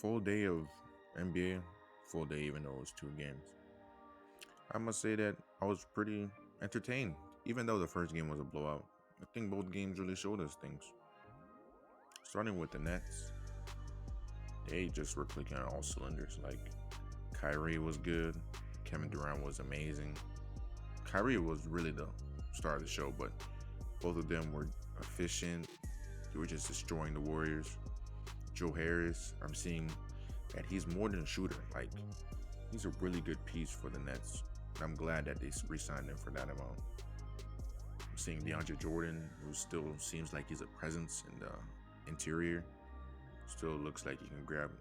full day of NBA, full day even though it was two games. I must say that I was pretty entertained, even though the first game was a blowout. I think both games really showed us things. Starting with the Nets, they just were clicking on all cylinders. Like Kyrie was good, Kevin Durant was amazing. Kyrie was really the star of the show, but both of them were efficient. They were just destroying the Warriors. Joe Harris, I'm seeing that he's more than a shooter. Like he's a really good piece for the Nets. And I'm glad that they re-signed him for that amount. I'm seeing DeAndre Jordan, who still seems like he's a presence in the interior. Still looks like he can grab,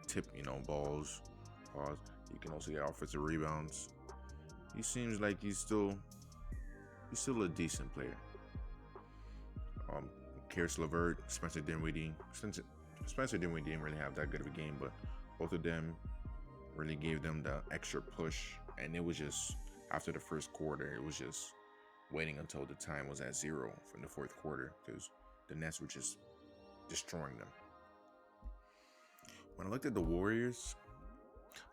tip, balls, pause. He can also get offensive rebounds. He seems like he's still a decent player. Karis LeVert, Spencer Dinwiddie. Spencer Dinwiddie didn't really have that good of a game, but both of them really gave them the extra push. And it was just after the first quarter, it was just waiting until the time was at 0 from the fourth quarter because the Nets were just destroying them. When I looked at the Warriors,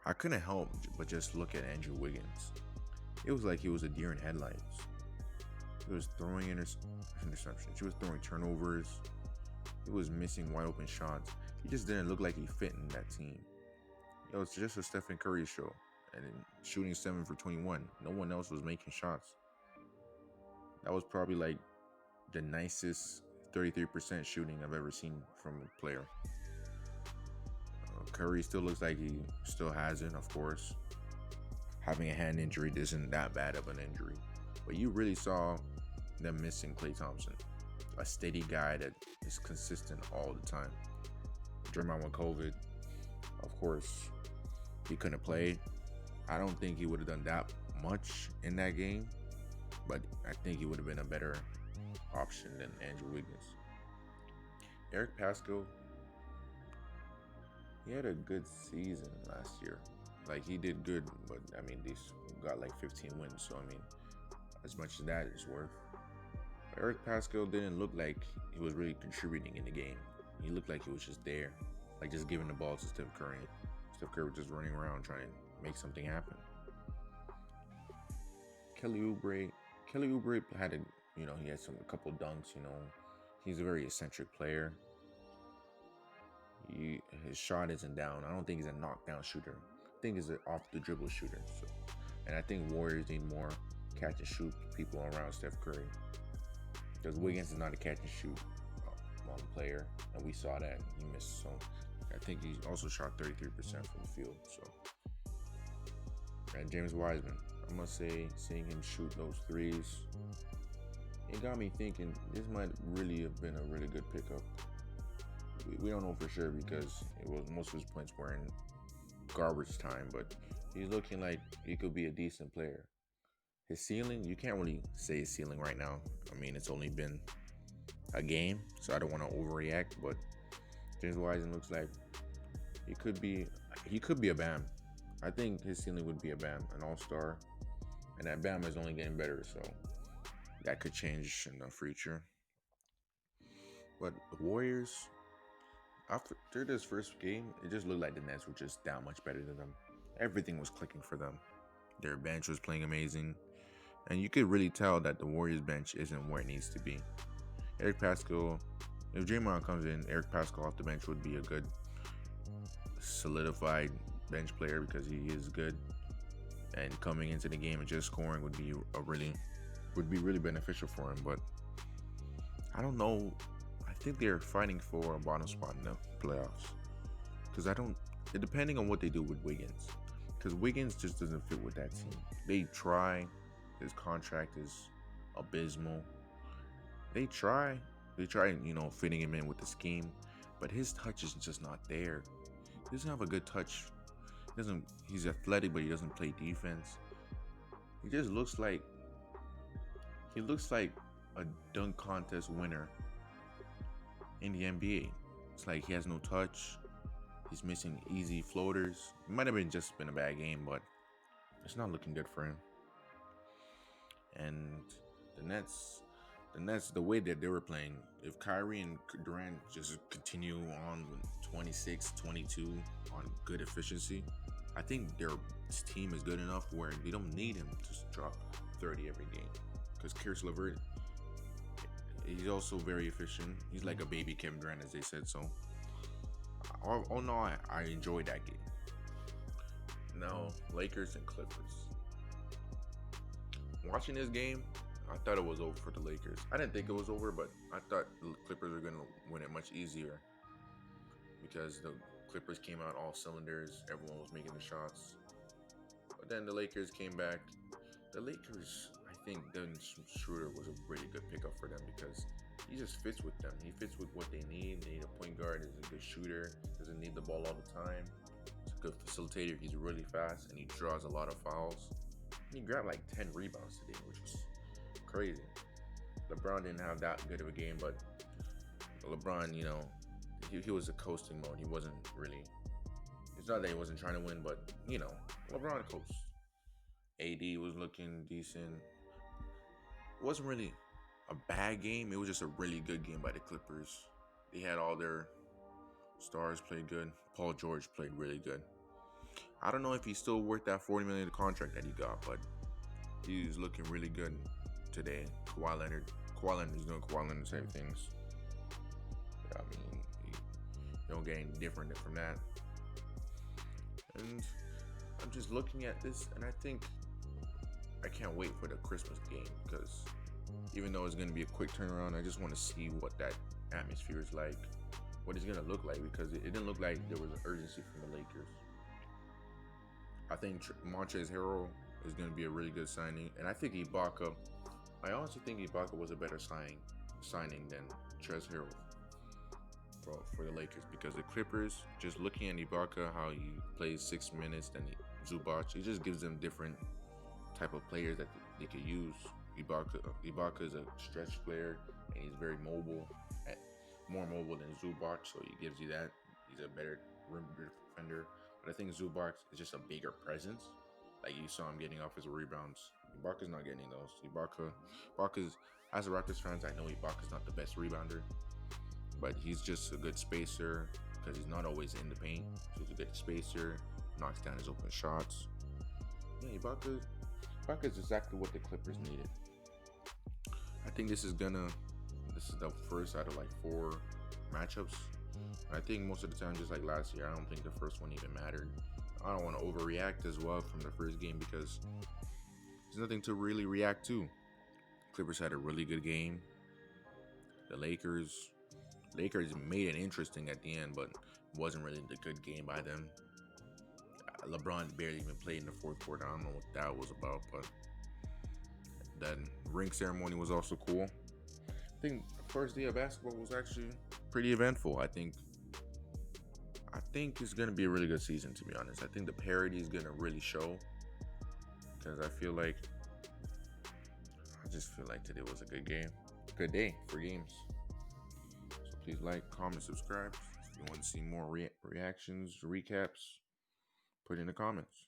I couldn't help but just look at Andrew Wiggins. It was like he was a deer in headlights. He was throwing interceptions. He was throwing turnovers. He was missing wide open shots. He just didn't look like he fit in that team. It was just a Stephen Curry show. And then shooting 7 for 21. No one else was making shots. That was probably like the nicest 33% shooting I've ever seen from a player. Curry still looks like he still has it, of course. Having a hand injury isn't that bad of an injury. But you really saw them missing Klay Thompson, a steady guy that is consistent all the time. Draymond with COVID, of course, he couldn't play. I don't think he would have done that much in that game, but I think he would have been a better option than Andrew Wiggins. Eric Pascal, he had a good season last year. Like he did good, but I mean, these got like 15 wins, so I mean, as much as that is worth. Eric Pascal didn't look like he was really contributing in the game. He looked like he was just there, like just giving the ball to Steph Curry. Steph Curry was just running around trying to make something happen. Kelly Oubre had he had a couple dunks. He's a very eccentric player. His shot isn't down. I don't think he's a knockdown shooter. I think he's an off the dribble shooter. And I think Warriors need more catch and shoot people around Steph Curry. Because Wiggins is not a catch and shoot player, and we saw that he missed some. I think he also shot 33% from the field. So, and James Wiseman, I must say, seeing him shoot those threes, it got me thinking this might really have been a really good pickup. We don't know for sure because most of his points were in garbage time, but he's looking like he could be a decent player. His ceiling, you can't really say his ceiling right now. I mean, it's only been a game, so I don't want to overreact, but James Wiseman looks like he could be a Bam. I think his ceiling would be a Bam, an all-star, and that Bam is only getting better, so that could change in the future. But the Warriors, after this first game, it just looked like the Nets were just that much better than them. Everything was clicking for them. Their bench was playing amazing. And you could really tell that the Warriors bench isn't where it needs to be. Eric Pascal, if Draymond comes in, Eric Pascal off the bench would be a good solidified bench player because he is good. And coming into the game and just scoring would be really beneficial for him. But I don't know. I think they're fighting for a bottom spot in the playoffs. Because depending on what they do with Wiggins. Because Wiggins just doesn't fit with that team. They try. His contract is abysmal. They try, fitting him in with the scheme, but his touch is just not there. He doesn't have a good touch. He's athletic, but he doesn't play defense. He just looks like a dunk contest winner in the NBA. It's like he has no touch. He's missing easy floaters. It might have just been a bad game, but it's not looking good for him. And the Nets, the way that they were playing, if Kyrie and Durant just continue on with 26, 22 on good efficiency. I think their team is good enough where they don't need him to drop 30 every game. Because Karis LeVert, he's also very efficient. He's like a baby Kevin Durant, as they said. So, oh no, I enjoyed that game. Now, Lakers and Clippers. Watching this game, I thought it was over for the Lakers. I didn't think it was over, but I thought the Clippers were going to win it much easier because the Clippers came out all cylinders. Everyone was making the shots. But then the Lakers came back. The Lakers, I think Dennis Schroeder was a really good pickup for them because he just fits with them. He fits with what they need. They need a point guard. He's a good shooter. Doesn't need the ball all the time. He's a good facilitator. He's really fast and he draws a lot of fouls. He grabbed like 10 rebounds today, which was crazy. LeBron didn't have that good of a game, but LeBron, he was a coasting mode. He wasn't really. It's not that he wasn't trying to win, but LeBron coast. AD was looking decent. It wasn't really a bad game. It was just a really good game by the Clippers. They had all their stars played good. Paul George played really good. I don't know if he's still worth that $40 million contract that he got, but he's looking really good today. Kawhi Leonard is doing Kawhi Leonard type things. I mean, you don't get any different from that. And I'm just looking at this, and I think I can't wait for the Christmas game because even though it's going to be a quick turnaround, I just want to see what that atmosphere is like, what it's going to look like, because it didn't look like there was an urgency from the Lakers. I think Montrezl Harrell is going to be a really good signing, and I think Ibaka. I honestly think Ibaka was a better signing than Trez Harrell for the Lakers because the Clippers, just looking at Ibaka, how he plays 6 minutes, then Zubac, it just gives them different type of players that they could use. Ibaka is a stretch player, and he's very mobile, more mobile than Zubac, so he gives you that. He's a better rim defender. But I think Zubac is just a bigger presence. Like you saw him getting off his rebounds. Ibaka's not getting those. Ibaka's, as a Raptors fans, I know Ibaka's not the best rebounder, but he's just a good spacer because he's not always in the paint. So he's a good spacer, knocks down his open shots. Yeah, Ibaka is exactly what the Clippers needed. I think this is the first out of like 4 matchups. I think most of the time, just like last year, I don't think the first one even mattered. I don't want to overreact as well from the first game because there's nothing to really react to. Clippers had a really good game. The Lakers made it interesting at the end, but it wasn't really the good game by them. LeBron barely even played in the fourth quarter. I don't know what that was about, but that ring ceremony was also cool. I think the first day of basketball was actually pretty eventful. I think it's going to be a really good season, to be honest. I think the parity is going to really show because I just feel like today was a good game. Good day for games. So please like, comment, subscribe. If you want to see more reactions, recaps, put in the comments.